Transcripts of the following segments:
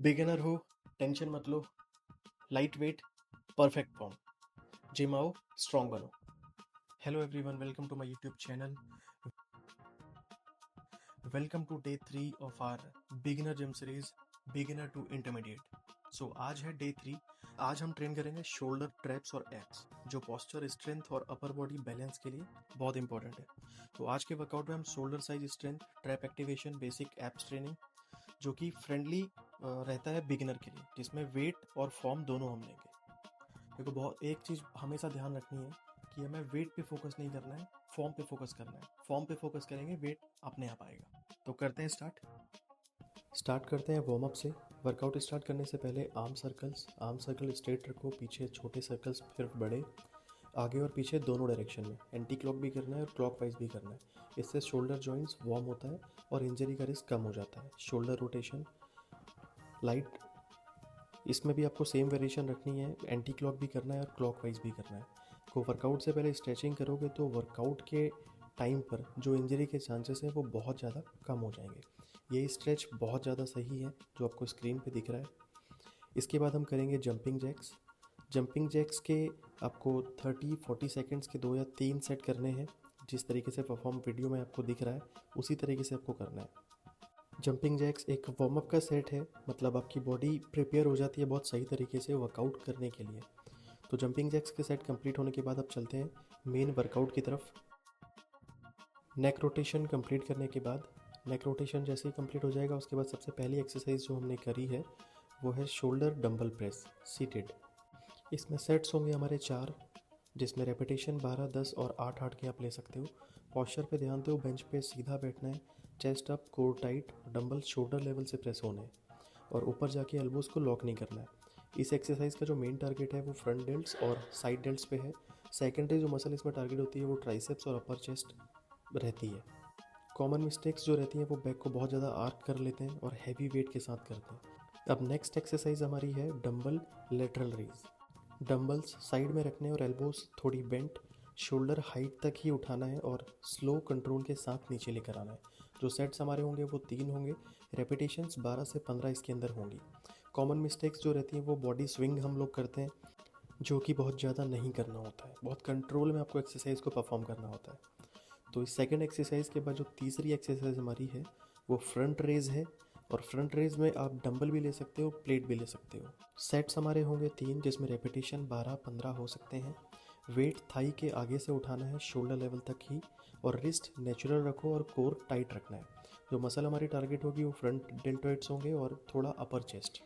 Beginner हो, tension मत लो, light weight, perfect form, gym आओ, स्ट्रॉन्ग बनो। Hello everyone, welcome to my YouTube channel. Welcome to day 3 of our beginner gym series, beginner to intermediate. So आज है day 3। आज हम train करेंगे शोल्डर, ट्रैप्स और एब्स, जो पोस्चर, स्ट्रेंथ और अपर बॉडी बैलेंस के लिए बहुत इंपॉर्टेंट है। तो आज के वर्कआउट में हम shoulder size strength, trap activation, basic abs training, जो कि फ्रेंडली रहता है बिगिनर के लिए, जिसमें वेट और फॉर्म दोनों हम लेंगे। देखो, बहुत एक चीज़ हमेशा ध्यान रखनी है कि हमें वेट पे फोकस नहीं करना है, फॉर्म पे फोकस करना है। फॉर्म पे फोकस करेंगे, वेट अपने आप आएगा। तो करते हैं स्टार्ट करते हैं वार्म अप से। वर्कआउट स्टार्ट करने से पहले आर्म सर्कल स्ट्रेट रखो, पीछे छोटे सर्कल्स फिर बड़े, आगे और पीछे दोनों डायरेक्शन में। एंटी क्लॉक भी करना है और क्लॉकवाइज भी करना है। इससे शोल्डर जॉइंट्स वार्म होता है और इंजरी का रिस्क कम हो जाता है। शोल्डर रोटेशन लाइट, इसमें भी आपको सेम वेरिएशन रखनी है, एंटी क्लॉक भी करना है और क्लॉकवाइज भी करना है। तो वर्कआउट से पहले स्ट्रेचिंग करोगे तो वर्कआउट के टाइम पर जो इंजरी के चांसेस हैं वो बहुत ज़्यादा कम हो जाएंगे। ये स्ट्रेच बहुत ज़्यादा सही है जो आपको स्क्रीन पे दिख रहा है। इसके बाद हम करेंगे जंपिंग जैक्स। जंपिंग जैक्स के आपको 30-40 सेकेंड्स के 2 या 3 सेट करने हैं। जिस तरीके से परफॉर्म वीडियो में आपको दिख रहा है उसी तरीके से आपको करना है। जंपिंग जैक्स एक वार्म अप का सेट है, मतलब आपकी बॉडी प्रिपेयर हो जाती है बहुत सही तरीके से वर्कआउट करने के लिए। तो जंपिंग जैक्स के सेट कंप्लीट होने के बाद अब चलते हैं मेन वर्कआउट की तरफ। नेक रोटेशन कंप्लीट करने के बाद, नेक रोटेशन जैसे ही कंप्लीट हो जाएगा उसके बाद सबसे पहली एक्सरसाइज जो हमने करी है वो है शोल्डर डंबल प्रेस सीटेड। इसमें सेट्स होंगे हमारे 4, जिसमें रेपिटेशन 12, 10 और 8-8 के आप ले सकते हो। पॉस्चर पे ध्यान दो, बेंच पे सीधा बैठना है, chest up, core tight, dumbbell shoulder level से प्रेस होने हैं और ऊपर जाके एल्बोज़ को लॉक नहीं करना है। इस एक्सरसाइज का जो मेन टारगेट है वो फ्रंट डेल्ट्स और साइड डेल्ट्स पे है। सेकेंडरी जो मसल इसमें टारगेट होती है वो ट्राइसेप्स और अपर चेस्ट रहती है। कॉमन मिस्टेक्स जो रहती हैं वो बैक को बहुत ज़्यादा आर्क कर लेते हैं और हैवी वेट के साथ करते हैं। अब नेक्स्ट एक्सरसाइज हमारी है dumbbell lateral raise. Dumbbells side में रखने और एल्बोज थोड़ी बेंट, शोल्डर हाइट तक ही उठाना है और स्लो कंट्रोल के साथ नीचे लेकर आना है। जो सेट्स हमारे होंगे वो 3 होंगे, रेपिटेशंस 12 से 15 इसके अंदर होंगी। कॉमन मिस्टेक्स जो रहती हैं वो बॉडी स्विंग हम लोग करते हैं, जो कि बहुत ज़्यादा नहीं करना होता है, बहुत कंट्रोल में आपको एक्सरसाइज को परफॉर्म करना होता है। तो इस सेकेंड एक्सरसाइज के बाद जो तीसरी एक्सरसाइज हमारी है वो फ्रंट रेज है, और फ्रंट रेज में आप डंबल भी ले सकते हो, प्लेट भी ले सकते हो। सेट्स हमारे होंगे 3, जिसमें रेपिटेशन 12-15 हो सकते हैं। वेट थाई के आगे से उठाना है शोल्डर लेवल तक ही, और रिस्ट नेचुरल रखो और कोर टाइट रखना है। जो मसल हमारी टारगेट होगी वो फ्रंट डेल्टॉइड्स होंगे और थोड़ा अपर चेस्ट।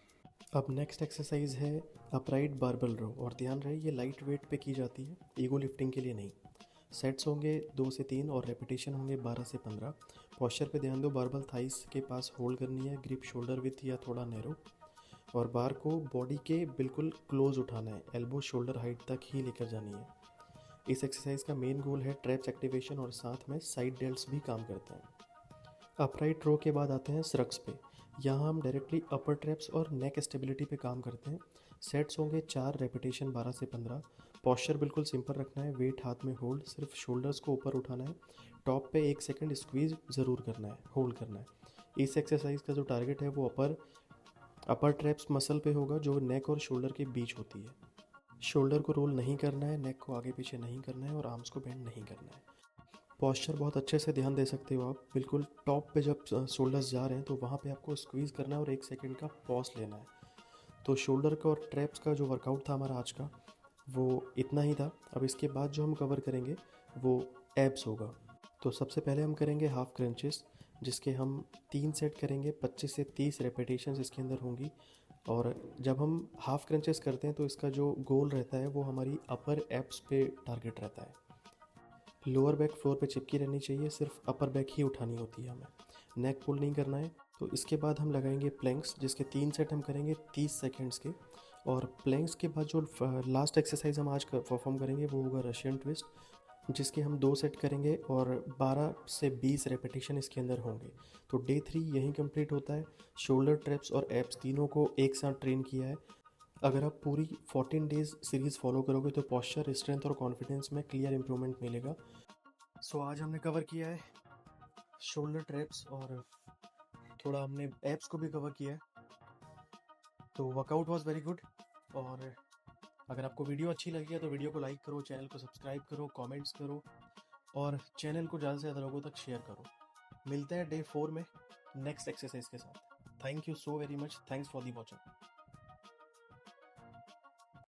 अब नेक्स्ट एक्सरसाइज है अपराइट बारबल रो, और ध्यान रहे ये लाइट वेट पे की जाती है, ईगो लिफ्टिंग के लिए नहीं। सेट्स होंगे 2 से 3 और रेपिटेशन होंगे 12 से 15। पॉस्चर पे ध्यान दो, बारबल थाइस के पास होल्ड करनी है, ग्रिप शोल्डर विथ या थोड़ा नैरो, और बार को बॉडी के बिल्कुल क्लोज उठाना है, एल्बो शोल्डर हाइट तक ही लेकर जानी है। इस एक्सरसाइज का मेन गोल है ट्रैप्स एक्टिवेशन और साथ में साइड डेल्ट्स भी काम करते हैं। अपराइट रो के बाद आते हैं स्रक्स पे। यहाँ हम डायरेक्टली अपर ट्रैप्स और नेक स्टेबिलिटी पे काम करते हैं। सेट्स होंगे 4, रेपिटेशन 12 से 15। पॉस्चर बिल्कुल सिंपल रखना है, वेट हाथ में होल्ड, सिर्फ शोल्डर्स को ऊपर उठाना है। टॉप पे 1 सेकंड स्क्वीज ज़रूर करना है, होल्ड करना है। इस एक्सरसाइज का जो टारगेट है वो अपर ट्रैप्स मसल पे होगा, जो नेक और शोल्डर के बीच होती है। शोल्डर को रोल नहीं करना है, नेक को आगे पीछे नहीं करना है और आर्म्स को बेंड नहीं करना है। पॉस्चर बहुत अच्छे से ध्यान दे सकते हो आप, बिल्कुल टॉप पे जब शोल्डर्स जा रहे हैं तो वहाँ पे आपको स्क्वीज़ करना है और 1 सेकंड का पॉज लेना है। तो शोल्डर का और ट्रैप्स का जो वर्कआउट था हमारा आज का वो इतना ही था। अब इसके बाद जो हम कवर करेंगे वो एब्स होगा। तो सबसे पहले हम करेंगे हाफ क्रंचेस, जिसके हम 3 सेट करेंगे, 25 से 30 रेपिटेशंस इसके अंदर होंगी। और जब हम हाफ क्रंचेस करते हैं तो इसका जो गोल रहता है वो हमारी अपर एब्स पे टारगेट रहता है। लोअर बैक फ्लोर पे चिपकी रहनी चाहिए, सिर्फ अपर बैक ही उठानी होती है हमें, नेक पुल नहीं करना है। तो इसके बाद हम लगाएंगे प्लैंक्स, जिसके 3 सेट हम करेंगे 30 सेकेंड्स के। और प्लैंक्स के बाद जो लास्ट एक्सरसाइज हम आज परफॉर्म करेंगे वो होगा रशियन ट्विस्ट, जिसके हम 2 सेट करेंगे और 12 से 20 रेपिटेशन इसके अंदर होंगे। तो डे 3 यहीं कंप्लीट होता है। शोल्डर, ट्रैप्स और एब्स तीनों को एक साथ ट्रेन किया है। अगर आप पूरी 14 डेज सीरीज़ फॉलो करोगे तो पॉस्चर, स्ट्रेंथ और कॉन्फिडेंस में क्लियर इंप्रूवमेंट मिलेगा। सो आज हमने कवर किया है शोल्डर, ट्रैप्स और थोड़ा हमने एब्स को भी कवर किया है। तो वर्कआउट वॉज वेरी गुड। और अगर आपको वीडियो अच्छी लगी है तो वीडियो को लाइक करो, चैनल को सब्सक्राइब करो, कमेंट्स करो और चैनल को ज़्यादा से ज़्यादा लोगों तक शेयर करो। मिलते हैं डे 4 में नेक्स्ट एक्सरसाइज के साथ। Thank you so very much, thanks for the watching.